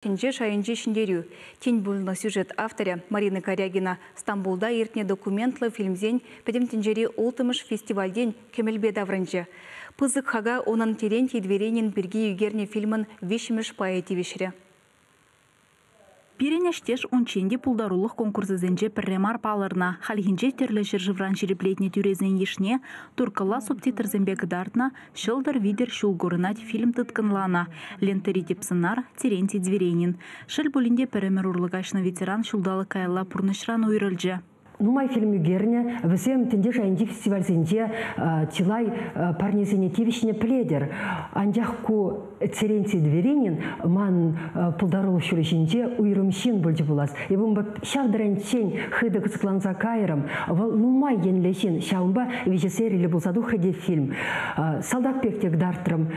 Кенже шайынжи шиндерю. Тень булна сюжет авторя Марина Корягина Стамбулда иртне документлы фильмзен педем тенжери ултымыш фестивальден кемелбе даврынжы. Пызык хага онын терен тедверенин бірге югерне фильмын вешіміш поэти вешірі. Пиренештеш онченде пулдарулық конкурсызенже пірремар палырна, халхинже терлешір жывран жереплетне тюрезен ешне, туркала субтитрзенбе гдартна, шылдар видер шулгорынать фильм тыткынлана, лентари тепсынар Терентий Дверенин. Шыл булинде пірремер урлыгашны ветеран шулдалы кайла пурнышран уйрылжа. Нумай фильм югерне, весем тенде шайынди фестиваль зенде тилай парнезене тивишне пледер. Анжахку Терентий Дверенин ман пулдарулы шүрешінде уйрымшин бөлді булас. Ебумба шавдыран чен хыды кысыкланса кайрым. Вал нумай енлешин шаумба вежесерили булсаду хыде фильм. Солдат пектек дартрым.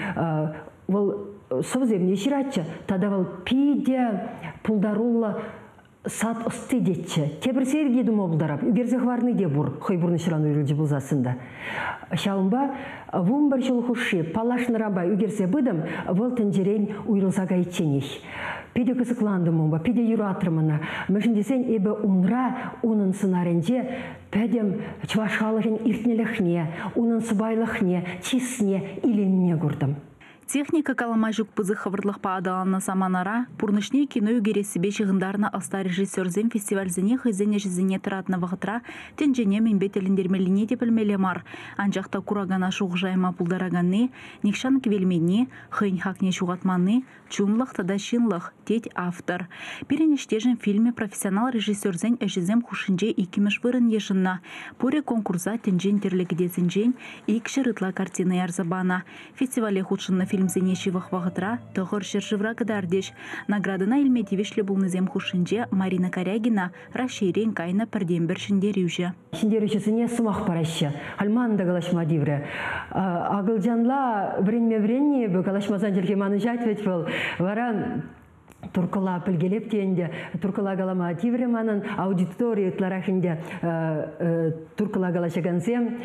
Вал совземне ширатча, тада вал пиде пулдарулы сат ысты детче. Тебір серге дума бұлдарап. Үгерзе хварны де бұр. Хой бұрны шыран үйрілді бұлзасында. Шаумба, вұм бір жыл хұши, палашны раба үгерзе бұдым, вұл тінжерен үйрілзаға етченек. Педе кысықланды мұмба, педе юру атырмына. Мүшіндесен ебі умра унын сынаренде, пәдем чвашалығын иртнеліхне, унын сыбайлықне, чисне, иленне көрдім. Техника каламажук пызы хавырлық падаланы саманара, пурнышне кино үгере себе шығындарына аста режиссерзен фестивальзене хызене жызене тұратны вағытра, тенжене менбетеліндермеліне депілмелі мар. Анжақта курагана шуғжайма пулдараганны, некшан кевелменне, хын хакне шуғатманны, чумлық тада шинлық, тет автор. Перенештежен фильме профессионал режиссерзен әжізем хушинже икимеш вырын ешынна. Пуре конкурса тенжен терлегідесінжен икші рытла картина ярзабана. Фестивале худшынны фильмзене шивах вағытра, тұғыр шыршывра кадардеш. Наградына илметивешлі бұлнызем хушинже Марина Корягина расширен кайна пірден бір шиндерюжі. Шиндерюжісіне сымақ парашы. Альманда галашма диврі. Ағылжанла вренме-вренне бі галашмазан жеркеманы жайтвет бол. Варан туркала пілгелеп дейінде, туркала галама тивреманын аудитория тларахінде туркала галашаганзем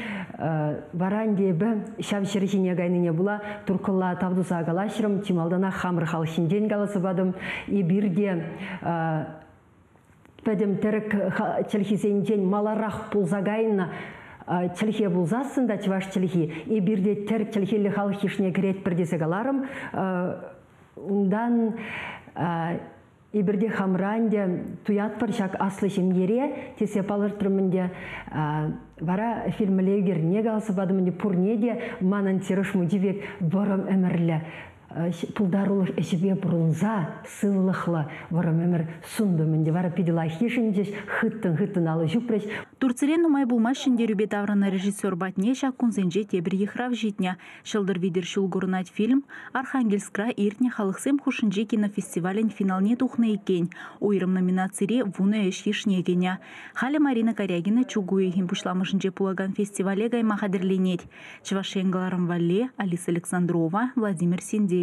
варанде бі шав шерхине гайныне була туркала тавдуса галашырым тималдана хамыр халшинден галасы бадым и бирде пәдім тәрік челхизенден маларақ пулзагайына челхе булзасында чываш челхи и бирде тәрік челхелі халхишне керет бірдесі галарым ундан ибірде хамранде туят паршак аслы шимгере тесе палыр тұрмынде вара фильмілеугер не қалсы бадымынде пурнеде манан терыш мудивек борым әмірлі пулдарулық әшібе бұрынза сылылықлы борым әмір сұндымынде вара пиделай хишіндеш хыттын алы жүпреш. Турцерен умай булмаш шиндерюбе тавраны режиссер батне шак кунзенже тебір ехрав житня. Шылдыр видер шулгурнать фильм Архангельскра иртне халықсем хушинже кинофестивален финалне тухны екен. Уйрым номинацире вуны эш ешнегеня. Халі Марина Корягина чугуехин пушламышынже пулаган фестивале гайма хадерленет. Чывашенгаларым Валле, Алиса Александрова, Владимир Синдеев.